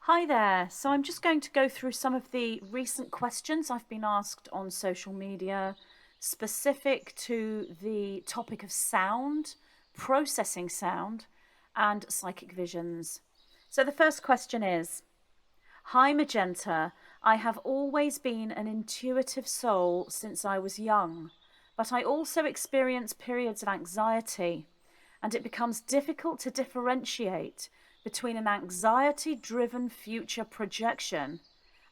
Hi there. So I'm just going to go through some of the recent questions I've been asked on social media, specific to the topic of sound, processing sound, and psychic visions. So the first question is, Hi Magenta, I have always been an intuitive soul since I was young, but I also experience periods of anxiety, and it becomes difficult to differentiate between an anxiety-driven future projection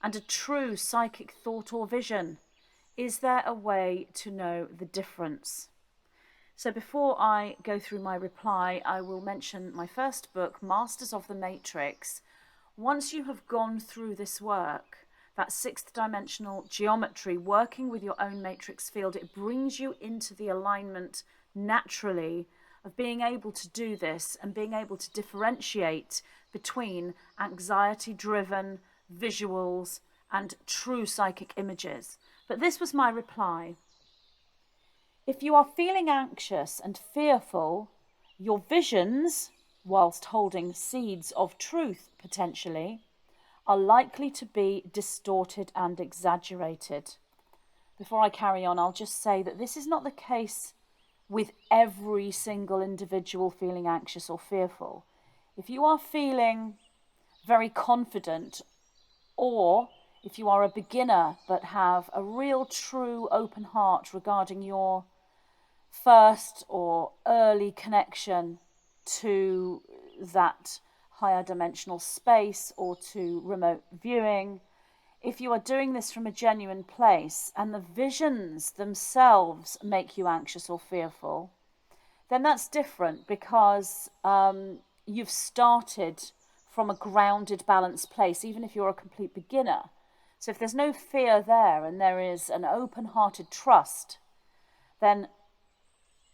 and a true psychic thought or vision. Is there a way to know the difference? So before I go through my reply, I will mention my first book, Masters of the Matrix. Once you have gone through this work, that sixth dimensional geometry, working with your own matrix field, it brings you into the alignment naturally of being able to do this and being able to differentiate between anxiety-driven visuals and true psychic images. But this was my reply. If you are feeling anxious and fearful, your visions, whilst holding seeds of truth potentially, are likely to be distorted and exaggerated. Before I carry on, I'll just say that this is not the case with every single individual feeling anxious or fearful. If you are feeling very confident, or if you are a beginner but have a real true open heart regarding your first or early connection to that higher dimensional space or to remote viewing, if you are doing this from a genuine place and the visions themselves make you anxious or fearful, then that's different because you've started from a grounded, balanced place, even if you're a complete beginner. So if there's no fear there and there is an open-hearted trust, then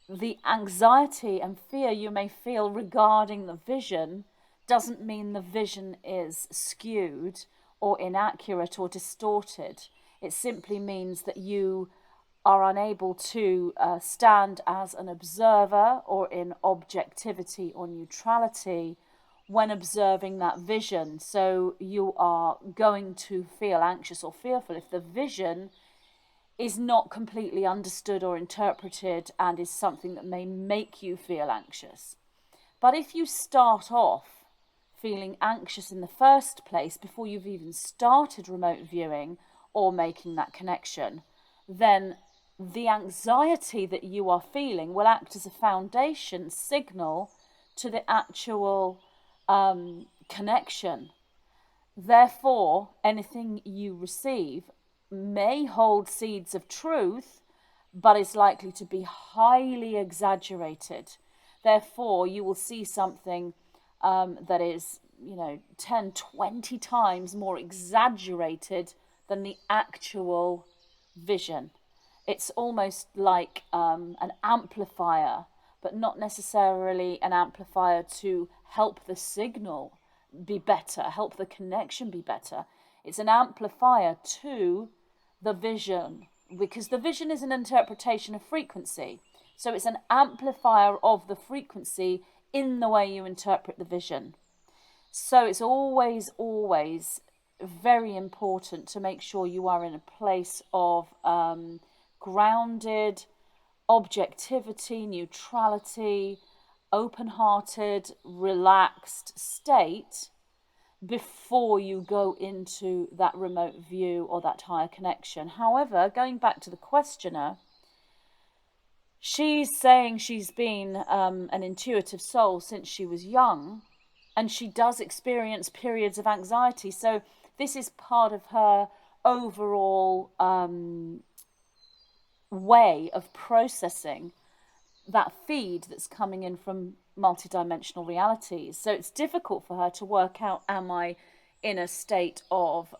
the anxiety and fear you may feel regarding the vision doesn't mean the vision is skewed or inaccurate or distorted. It simply means that you are unable to stand as an observer or in objectivity or neutrality when observing that vision. So you are going to feel anxious or fearful if the vision is not completely understood or interpreted and is something that may make you feel anxious. But if you start off feeling anxious in the first place before you've even started remote viewing or making that connection, then the anxiety that you are feeling will act as a foundation signal to the actual connection. Therefore, anything you receive may hold seeds of truth, but is likely to be highly exaggerated. Therefore, you will see something that is, 10, 20 times more exaggerated than the actual vision. It's almost like an amplifier, but not necessarily an amplifier to help the signal be better, help the connection be better. It's an amplifier to the vision, because the vision is an interpretation of frequency. So it's an amplifier of the frequency in the way you interpret the vision. So it's always, always very important to make sure you are in a place of grounded objectivity, neutrality, open-hearted, relaxed state before you go into that remote view or that higher connection. However, going back to the questioner, she's saying she's been an intuitive soul since she was young, and she does experience periods of anxiety. So this is part of her overall way of processing that feed that's coming in from multidimensional realities. So it's difficult for her to work out, am I in a state of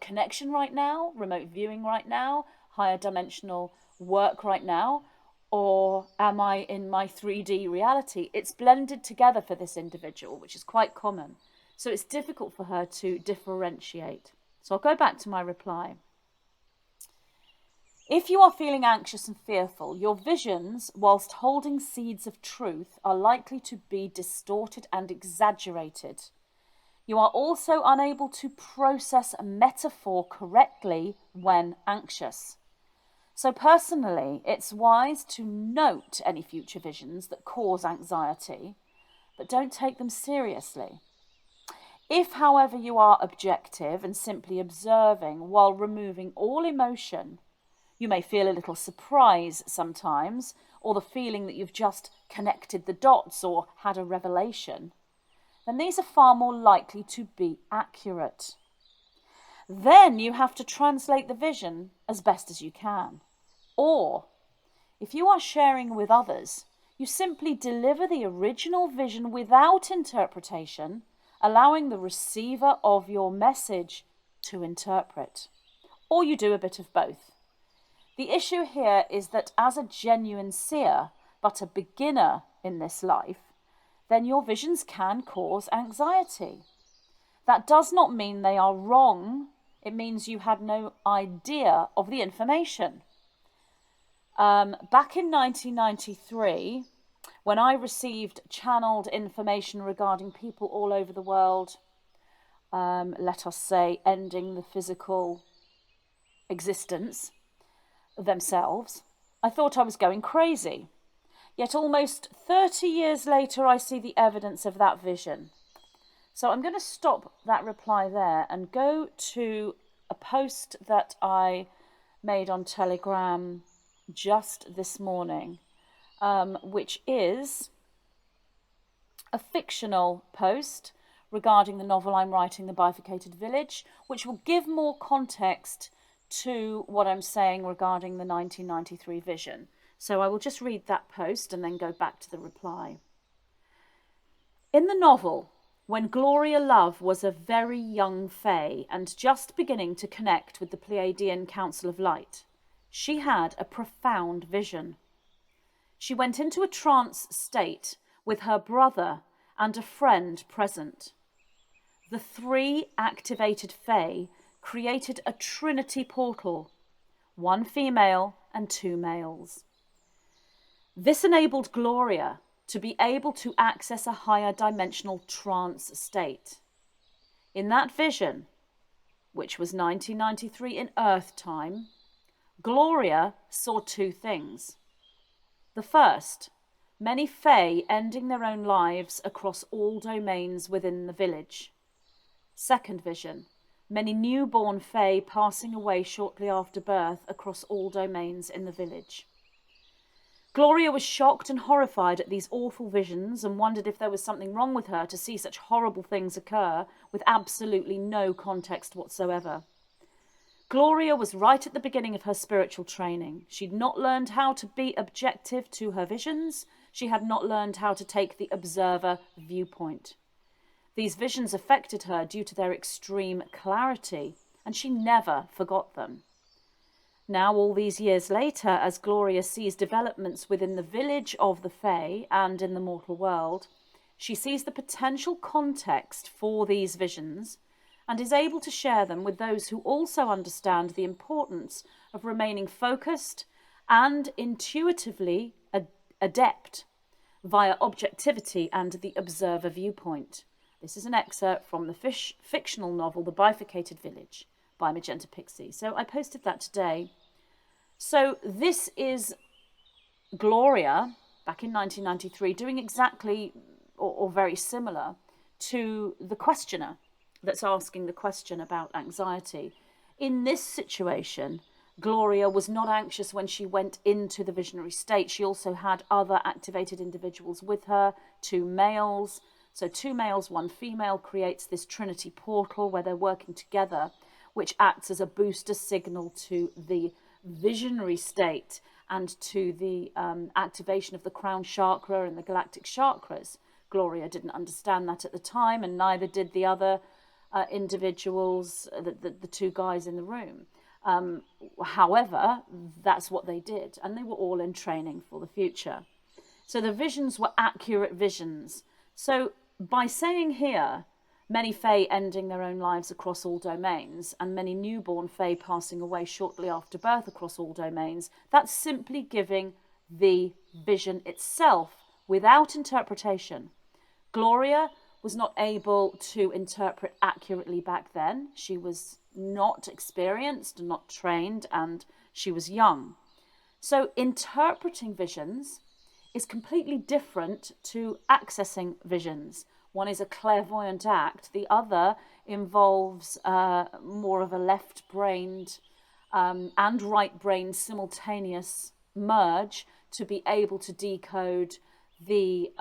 connection right now, remote viewing right now, higher dimensional work right now, or am I in my 3D reality? It's blended together for this individual, which is quite common. So it's difficult for her to differentiate. So I'll go back to my reply. If you are feeling anxious and fearful, your visions, whilst holding seeds of truth, are likely to be distorted and exaggerated. You are also unable to process a metaphor correctly when anxious. So personally, it's wise to note any future visions that cause anxiety, but don't take them seriously. If, however, you are objective and simply observing while removing all emotion, you may feel a little surprise sometimes, or the feeling that you've just connected the dots or had a revelation, then these are far more likely to be accurate. Then you have to translate the vision as best as you can. Or, if you are sharing with others, you simply deliver the original vision without interpretation, allowing the receiver of your message to interpret. Or you do a bit of both. The issue here is that as a genuine seer, but a beginner in this life, then your visions can cause anxiety. That does not mean they are wrong. It means you had no idea of the information. Back in 1993, when I received channeled information regarding people all over the world, let us say, ending the physical existence themselves, I thought I was going crazy. Yet almost 30 years later, I see the evidence of that vision. So I'm going to stop that reply there and go to a post that I made on Telegram just this morning, which is a fictional post regarding the novel I'm writing, The Bifurcated Village, which will give more context to what I'm saying regarding the 1993 vision. So I will just read that post and then go back to the reply. In the novel, when Gloria Love was a very young fae and just beginning to connect with the Pleiadian Council of Light, she had a profound vision. She went into a trance state with her brother and a friend present. The three activated fae created a trinity portal, one female and two males. This enabled Gloria to be able to access a higher dimensional trance state. In that vision, which was 1993 in Earth time, Gloria saw two things. The first, many fae ending their own lives across all domains within the village. Second vision, many newborn fae passing away shortly after birth across all domains in the village. Gloria was shocked and horrified at these awful visions and wondered if there was something wrong with her to see such horrible things occur with absolutely no context whatsoever. Gloria was right at the beginning of her spiritual training. She'd not learned how to be objective to her visions. She had not learned how to take the observer viewpoint. These visions affected her due to their extreme clarity, and she never forgot them. Now, all these years later, as Gloria sees developments within the village of the Fae and in the mortal world, she sees the potential context for these visions and is able to share them with those who also understand the importance of remaining focused and intuitively adept via objectivity and the observer viewpoint. This is an excerpt from the fictional novel The Bifurcated Village by Magenta Pixie. So I posted that today. So this is Gloria, back in 1993, doing exactly or very similar to the questioner that's asking the question about anxiety. In this situation, Gloria was not anxious when she went into the visionary state. She also had other activated individuals with her, two males. So two males, one female creates this trinity portal where they're working together, which acts as a booster signal to the visionary state and to the activation of the crown chakra and the galactic chakras. Gloria didn't understand that at the time, and neither did the other individuals, the two guys in the room. However, that's what they did, and they were all in training for the future. So the visions were accurate visions. So by saying here, many fae ending their own lives across all domains, and many newborn fae passing away shortly after birth across all domains, that's simply giving the vision itself without interpretation. Gloria was not able to interpret accurately back then. She was not experienced, not trained, and she was young. So interpreting visions is completely different to accessing visions. One is a clairvoyant act. The other involves more of a left-brained and right-brained simultaneous merge to be able to decode the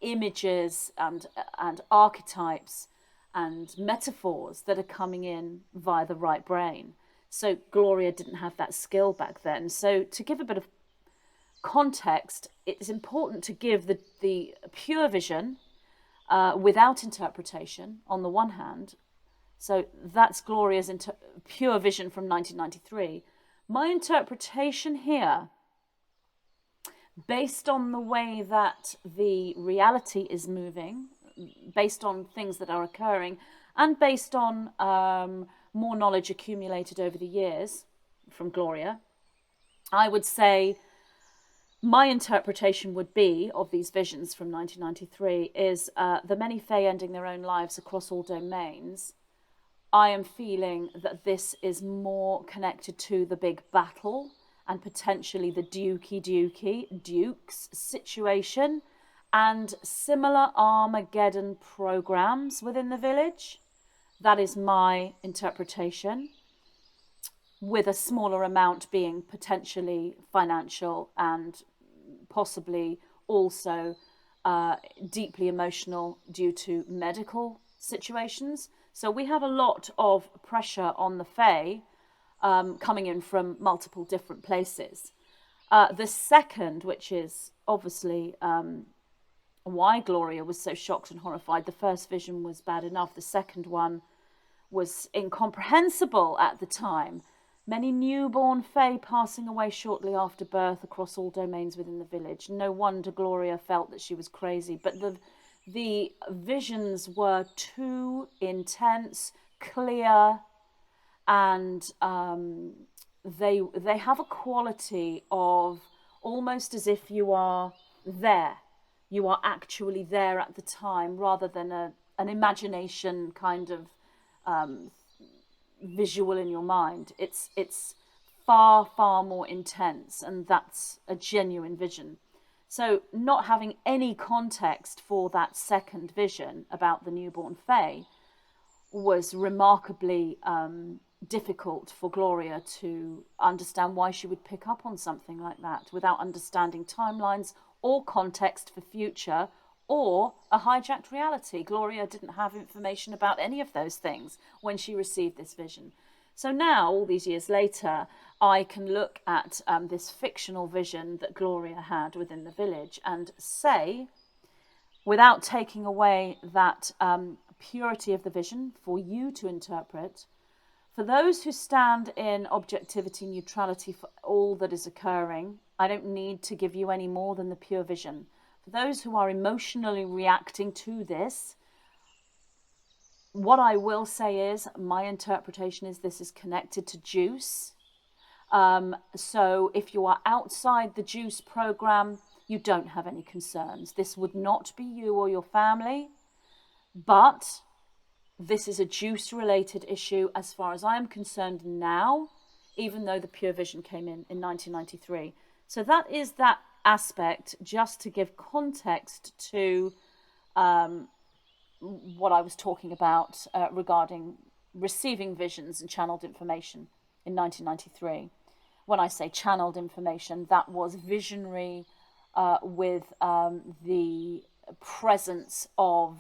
images and archetypes and metaphors that are coming in via the right brain. So Gloria didn't have that skill back then. So to give a bit of context, it's important to give the pure vision without interpretation on the one hand. So that's Gloria's pure vision from 1993. My interpretation here, based on the way that the reality is moving, based on things that are occurring, and based on more knowledge accumulated over the years from Gloria, I would say my interpretation would be of these visions from 1993 is the many Fae ending their own lives across all domains. I am feeling that this is more connected to the big battle and potentially the Dukes situation and similar Armageddon programs within the village. That is my interpretation, with a smaller amount being potentially financial and possibly also deeply emotional due to medical situations. So we have a lot of pressure on the Fae coming in from multiple different places. The second, which is obviously why Gloria was so shocked and horrified. The first vision was bad enough. The second one was incomprehensible at the time. Many newborn Fae passing away shortly after birth across all domains within the village. No wonder Gloria felt that she was crazy. But the visions were too intense, clear, and they have a quality of almost as if you are there. You are actually there at the time, rather than an imagination kind of visual in your mind. It's far more intense, and that's a genuine vision. So not having any context for that second vision about the newborn Fae was remarkably difficult for Gloria to understand why she would pick up on something like that without understanding timelines or context for future or a hijacked reality. Gloria didn't have information about any of those things when she received this vision. So now, all these years later, I can look at this fictional vision that Gloria had within the village and say, without taking away that purity of the vision for you to interpret, for those who stand in objectivity, neutrality for all that is occurring, I don't need to give you any more than the pure vision. For those who are emotionally reacting to this, what I will say is, my interpretation is this is connected to juice. So if you are outside the juice program, you don't have any concerns. This would not be you or your family, but this is a juice-related issue as far as I am concerned now, even though the pure vision came in 1993. So that is that aspect, just to give context to what I was talking about regarding receiving visions and channeled information in 1993. When I say channeled information, that was visionary with the presence of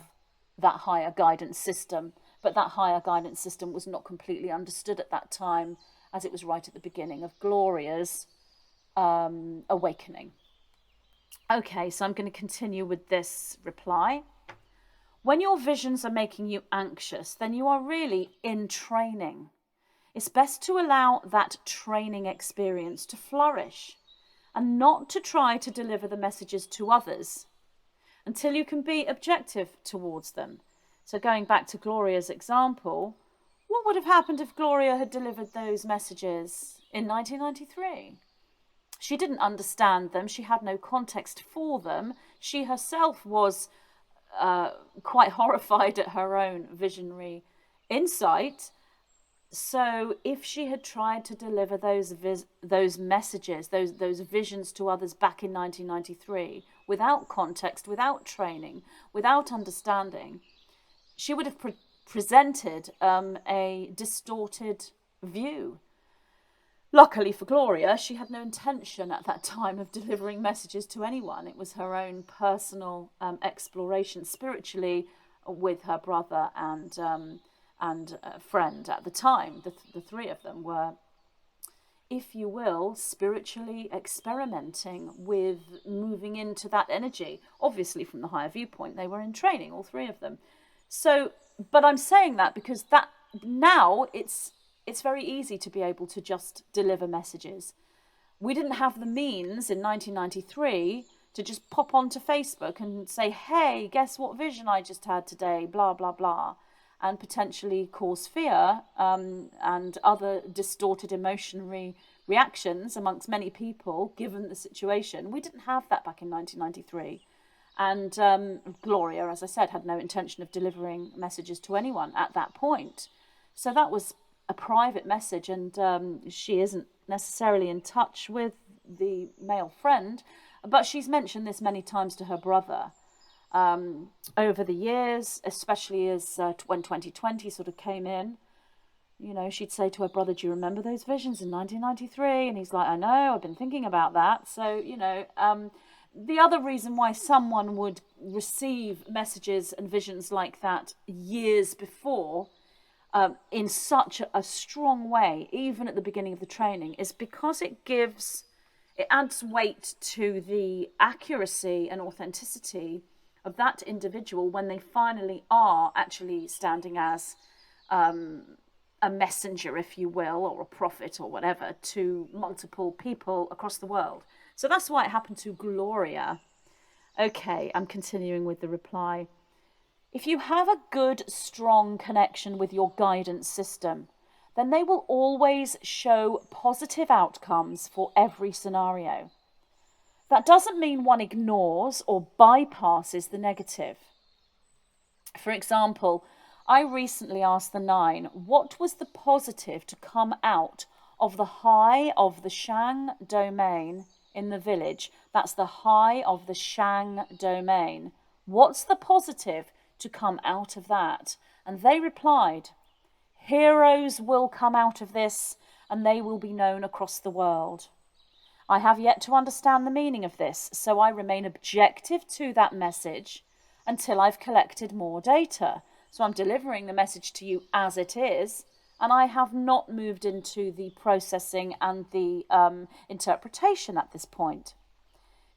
that higher guidance system. But that higher guidance system was not completely understood at that time, as it was right at the beginning of Gloria's awakening. Okay, so I'm going to continue with this reply. When your visions are making you anxious, then you are really in training. It's best to allow that training experience to flourish and not to try to deliver the messages to others until you can be objective towards them. So going back to Gloria's example, what would have happened if Gloria had delivered those messages in 1993? She didn't understand them. She had no context for them. She herself was quite horrified at her own visionary insight. So if she had tried to deliver those messages, those visions to others back in 1993, without context, without training, without understanding, she would have presented a distorted view. Luckily for Gloria, she had no intention at that time of delivering messages to anyone. It was her own personal exploration spiritually with her brother and a friend at the time. The three of them were, if you will, spiritually experimenting with moving into that energy. Obviously, from the higher viewpoint, they were in training, all three of them. So, but I'm saying that because that now it's very easy to be able to just deliver messages. We didn't have the means in 1993 to just pop onto Facebook and say, hey, guess what vision I just had today, blah, blah, blah, and potentially cause fear and other distorted emotional reactions amongst many people, given the situation. We didn't have that back in 1993. And Gloria, as I said, had no intention of delivering messages to anyone at that point. So that was a private message, and she isn't necessarily in touch with the male friend, but she's mentioned this many times to her brother over the years, especially as when 2020 sort of came in. You know, she'd say to her brother, do you remember those visions in 1993? And he's like, I know, I've been thinking about that. So, you know, the other reason why someone would receive messages and visions like that years before in such a strong way, even at the beginning of the training, is because it adds weight to the accuracy and authenticity of that individual when they finally are actually standing as a messenger, if you will, or a prophet or whatever, to multiple people across the world. So that's why it happened to Gloria. Okay, I'm continuing with the reply. If you have a good, strong connection with your guidance system, then they will always show positive outcomes for every scenario. That doesn't mean one ignores or bypasses the negative. For example, I recently asked the Nine, what was the positive to come out of the high of the Shang domain in the village? That's the high of the Shang domain. What's the positive to come out of that? And they replied, heroes will come out of this and they will be known across the world. I have yet to understand the meaning of this, so I remain objective to that message until I've collected more data. So I'm delivering the message to you as it is, and I have not moved into the processing and the interpretation at this point.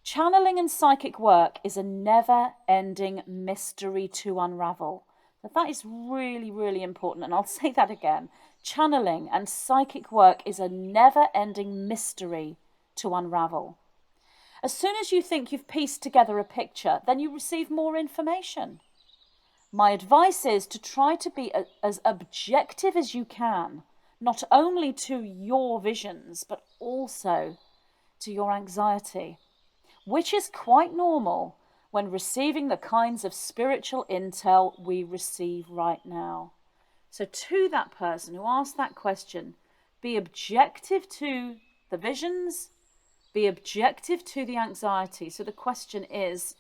Channeling and psychic work is a never-ending mystery to unravel. So that is really, really important, and I'll say that again. Channeling and psychic work is a never-ending mystery to unravel. As soon as you think you've pieced together a picture, then you receive more information. My advice is to try to be as objective as you can, not only to your visions, but also to your anxiety, which is quite normal when receiving the kinds of spiritual intel we receive right now. So to that person who asked that question, be objective to the visions, be objective to the anxiety. So the question is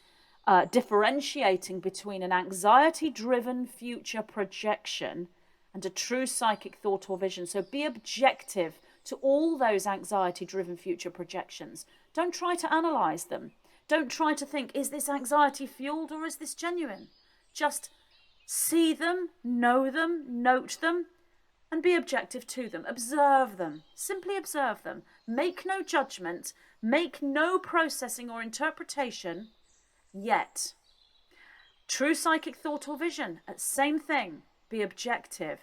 differentiating between an anxiety-driven future projection and a true psychic thought or vision. So be objective to all those anxiety-driven future projections. Don't try to analyze them. Don't try to think, is this anxiety-fueled or is this genuine? Just see them, know them, note them, and be objective to them. Observe them. Simply observe them. Make no judgment. Make no processing or interpretation yet. True psychic thought or vision, same thing. Be objective.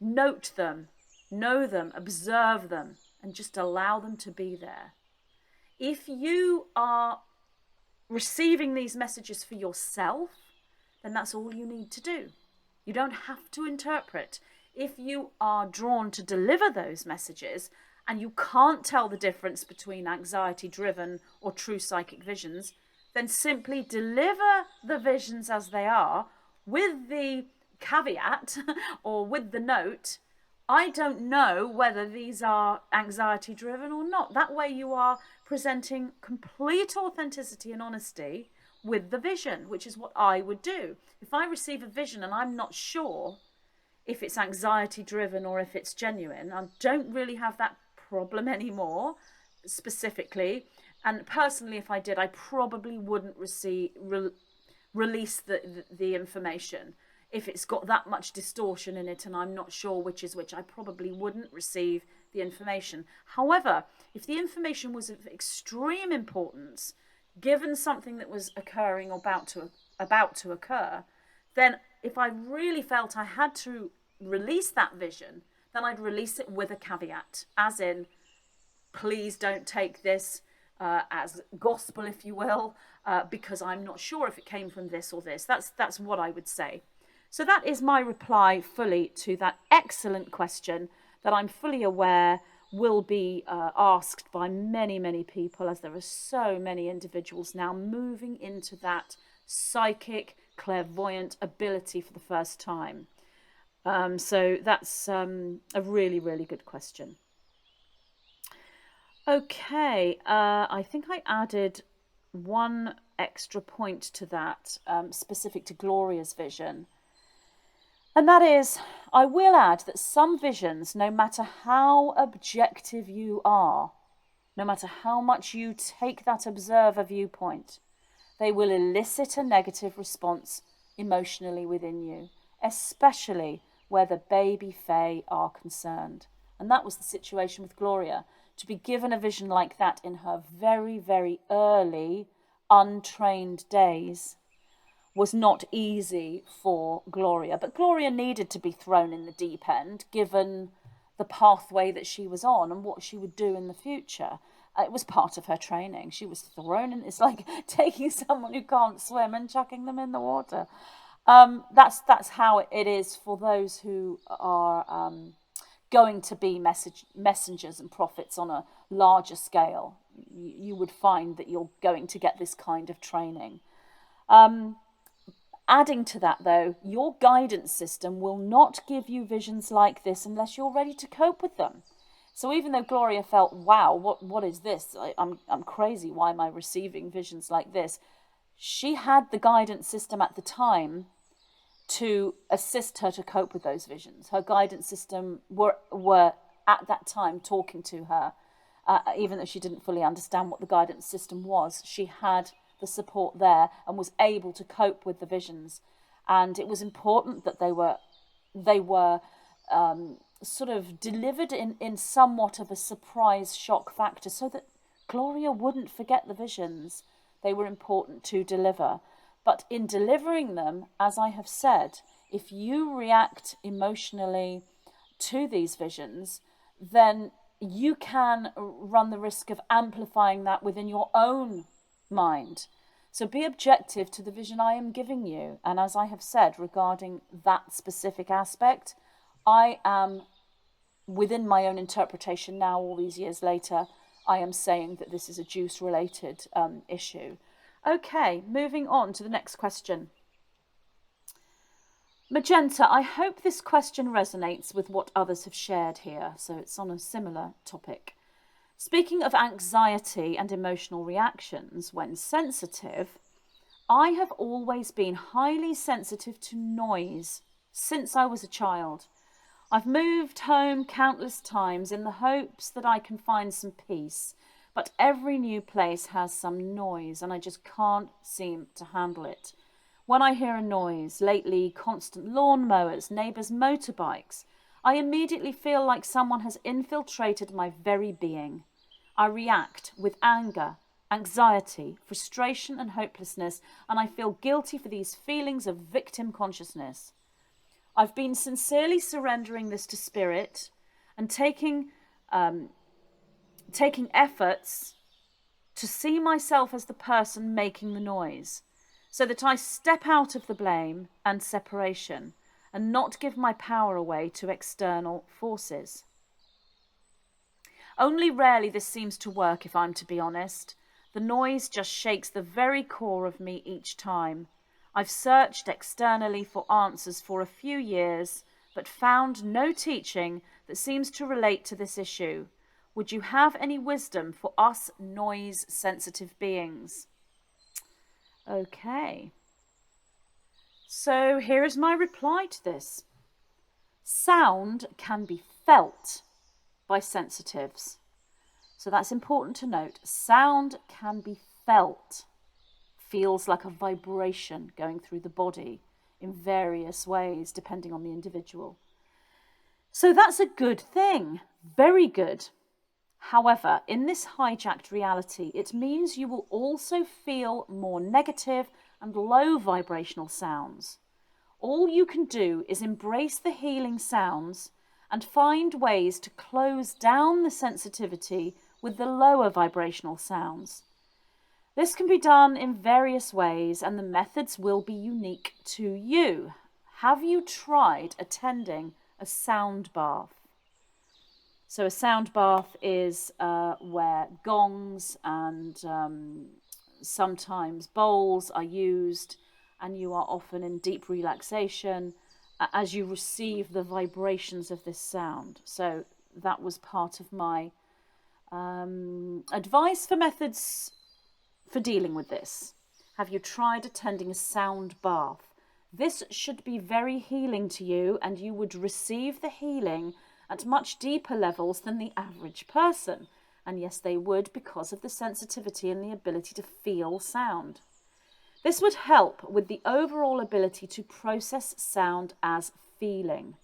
Note them. Know them. Observe them. And just allow them to be there. If you are receiving these messages for yourself, then that's all you need to do. You don't have to interpret. If you are drawn to deliver those messages and you can't tell the difference between anxiety-driven or true psychic visions, then simply deliver the visions as they are, with the caveat or with the note, I don't know whether these are anxiety driven or not. That way you are presenting complete authenticity and honesty with the vision, which is what I would do. If I receive a vision and I'm not sure if it's anxiety driven or if it's genuine, I don't really have that problem anymore specifically. And personally, if I did, I probably wouldn't release the information. If it's got that much distortion in it and I'm not sure which is which, I probably wouldn't receive the information. However, if the information was of extreme importance, given something that was occurring or about to occur, then if I really felt I had to release that vision, then I'd release it with a caveat, as in, please don't take this as gospel, if you will, because I'm not sure if it came from this or this. That's what I would say. So that is my reply fully to that excellent question that I'm fully aware will be asked by many, many people, as there are so many individuals now moving into that psychic, clairvoyant ability for the first time. So that's a really, really good question. Okay, I think I added one extra point to that, specific to Gloria's vision. And that is, I will add that some visions, no matter how objective you are, no matter how much you take that observer viewpoint, they will elicit a negative response emotionally within you, especially where the baby fae are concerned. And that was the situation with Gloria. To be given a vision like that in her very, very early, untrained days was not easy for Gloria. But Gloria needed to be thrown in the deep end, given the pathway that she was on and what she would do in the future. It was part of her training. She was thrown in. It's like taking someone who can't swim and chucking them in the water. That's how it is for those who are going to be messengers and prophets on a larger scale. You would find that you're going to get this kind of training. Adding to that, though, your guidance system will not give you visions like this unless you're ready to cope with them. So even though Gloria felt, wow, what is this? I'm crazy. Why am I receiving visions like this? She had the guidance system at the time to assist her to cope with those visions. Her guidance system were at that time talking to her, even though she didn't fully understand what the guidance system was. She had the support there and was able to cope with the visions. And it was important that they were sort of delivered in somewhat of a surprise shock factor, so that Gloria wouldn't forget the visions. They were important to deliver. But in delivering them, as I have said, if you react emotionally to these visions, then you can run the risk of amplifying that within your own mind. So be objective to the vision I am giving you. And as I have said, regarding that specific aspect, I am, within my own interpretation now, all these years later, I am saying that this is a juice-related issue. Okay, moving on to the next question. Magenta, I hope this question resonates with what others have shared here. So it's on a similar topic. Speaking of anxiety and emotional reactions when sensitive, I have always been highly sensitive to noise since I was a child. I've moved home countless times in the hopes that I can find some peace, but every new place has some noise and I just can't seem to handle it. When I hear a noise, lately constant lawnmowers, neighbours' motorbikes, I immediately feel like someone has infiltrated my very being. I react with anger, anxiety, frustration and hopelessness, and I feel guilty for these feelings of victim consciousness. I've been sincerely surrendering this to spirit and taking efforts to see myself as the person making the noise, so that I step out of the blame and separation and not give my power away to external forces. Only rarely this seems to work, if I'm to be honest. The noise just shakes the very core of me each time. I've searched externally for answers for a few years, but found no teaching that seems to relate to this issue. Would you have any wisdom for us noise-sensitive beings? Okay. So here is my reply to this. Sound can be felt by sensitives. So that's important to note. Sound can be felt. Feels like a vibration going through the body in various ways, depending on the individual. So that's a good thing. Very good. However, in this hijacked reality, it means you will also feel more negative and low vibrational sounds. All you can do is embrace the healing sounds and find ways to close down the sensitivity with the lower vibrational sounds. This can be done in various ways, and the methods will be unique to you. Have you tried attending a sound bath? So a sound bath is where gongs and sometimes bowls are used, and you are often in deep relaxation as you receive the vibrations of this sound. So that was part of my advice for methods for dealing with this. Have you tried attending a sound bath? This should be very healing to you, and you would receive the healing at much deeper levels than the average person. And yes, they would, because of the sensitivity and the ability to feel sound. This would help with the overall ability to process sound as feeling.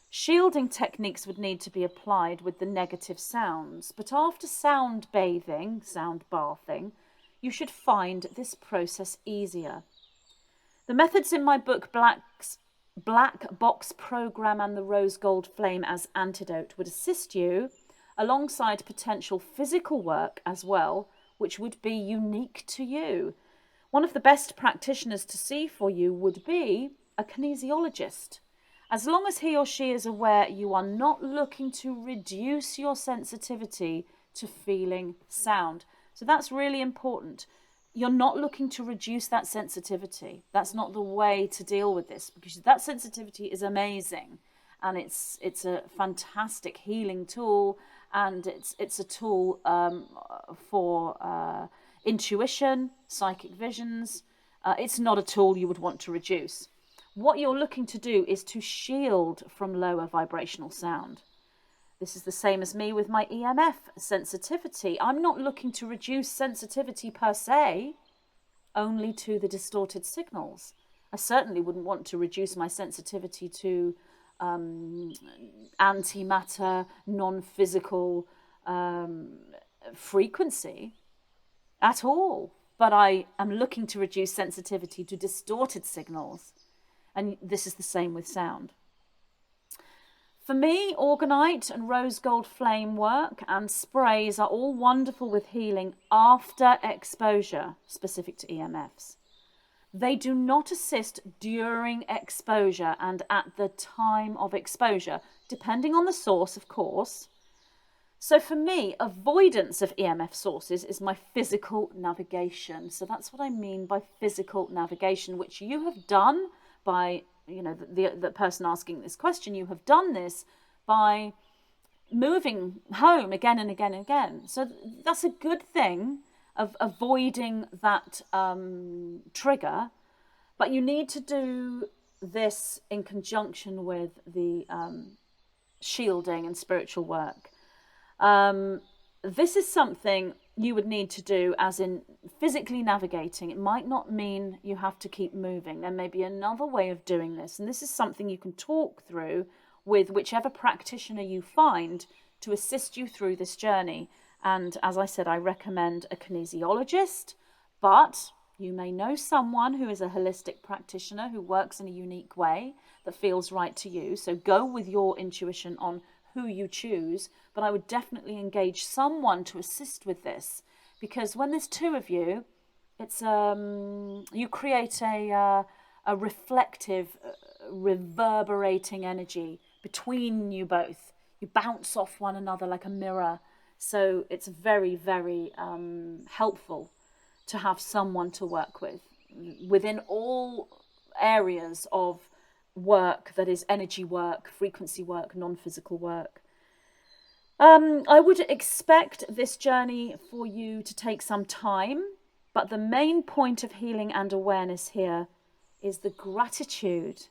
Shielding techniques would need to be applied with the negative sounds, but after sound bathing, sound bathing, you should find this process easier. The methods in my book, Black Box Program and the Rose Gold Flame as Antidote, would assist you alongside potential physical work as well, which would be unique to you. One of the best practitioners to see for you would be a kinesiologist. As long as he or she is aware you are not looking to reduce your sensitivity to feeling sound. So that's really important. You're not looking to reduce that sensitivity. That's not the way to deal with this, because that sensitivity is amazing, and it's a fantastic healing tool, and it's a tool for intuition, psychic visions. It's not a tool you would want to reduce. What you're looking to do is to shield from lower vibrational sound. This is the same as me with my EMF sensitivity. I'm not looking to reduce sensitivity per se, only to the distorted signals. I certainly wouldn't want to reduce my sensitivity to antimatter, non-physical frequency at all. But I am looking to reduce sensitivity to distorted signals. And this is the same with sound. For me, Orgonite and Rose Gold Flame work and sprays are all wonderful with healing after exposure, specific to EMFs. They do not assist during exposure and at the time of exposure, depending on the source, of course. So for me, avoidance of EMF sources is my physical navigation. So that's what I mean by physical navigation, which you have done by, you know, the person asking this question, you have done this by moving home again and again and again. So that's a good thing of avoiding that trigger, but you need to do this in conjunction with the shielding and spiritual work. This is something you would need to do as in physically navigating. It might not mean you have to keep moving. There may be another way of doing this. And this is something you can talk through with whichever practitioner you find to assist you through this journey. And as I said, I recommend a kinesiologist, but you may know someone who is a holistic practitioner who works in a unique way that feels right to you. So go with your intuition on who you choose, but I would definitely engage someone to assist with this, because when there's two of you, it's you create a reflective, reverberating energy between you both. You bounce off one another like a mirror. So it's very, very helpful to have someone to work with within all areas of work, that is energy work, frequency work, non-physical work. I would expect this journey for you to take some time, but the main point of healing and awareness here is the gratitude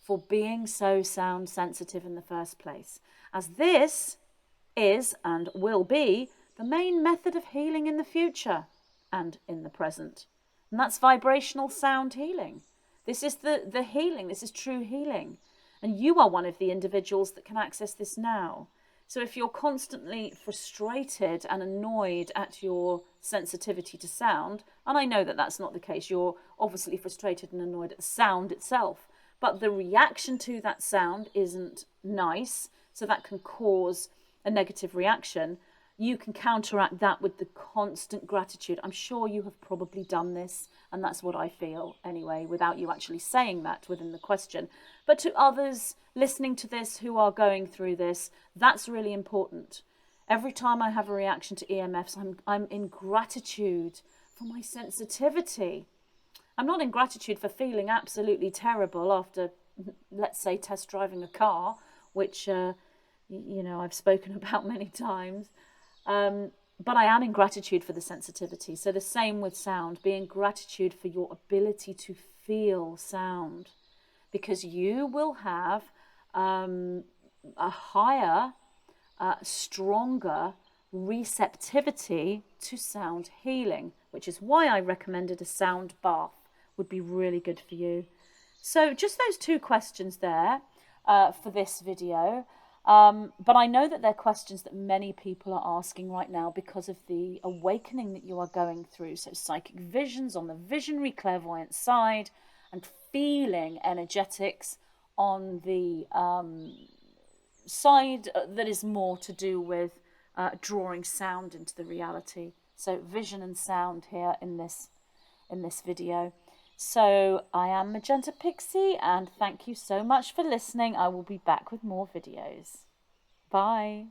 for being so sound sensitive in the first place, as this is and will be the main method of healing in the future and in the present. And that's vibrational sound healing. This is the healing. This is true healing. And you are one of the individuals that can access this now. So if you're constantly frustrated and annoyed at your sensitivity to sound, and I know that that's not the case, you're obviously frustrated and annoyed at the sound itself, but the reaction to that sound isn't nice, so that can cause a negative reaction. You can counteract that with the constant gratitude. I'm sure you have probably done this, and that's what I feel anyway, without you actually saying that within the question. But to others listening to this who are going through this, that's really important. Every time I have a reaction to EMFs, I'm in gratitude for my sensitivity. I'm not in gratitude for feeling absolutely terrible after, let's say, test driving a car, which, I've spoken about many times. But I am in gratitude for the sensitivity. So the same with sound, be in gratitude for your ability to feel sound, because you will have a higher, stronger receptivity to sound healing, which is why I recommended a sound bath would be really good for you. So just those two questions there for this video. But I know that they're questions that many people are asking right now because of the awakening that you are going through. So psychic visions on the visionary clairvoyant side, and feeling energetics on the side that is more to do with drawing sound into the reality. So vision and sound here in this video. So I am Magenta Pixie, and thank you so much for listening. I will be back with more videos. Bye.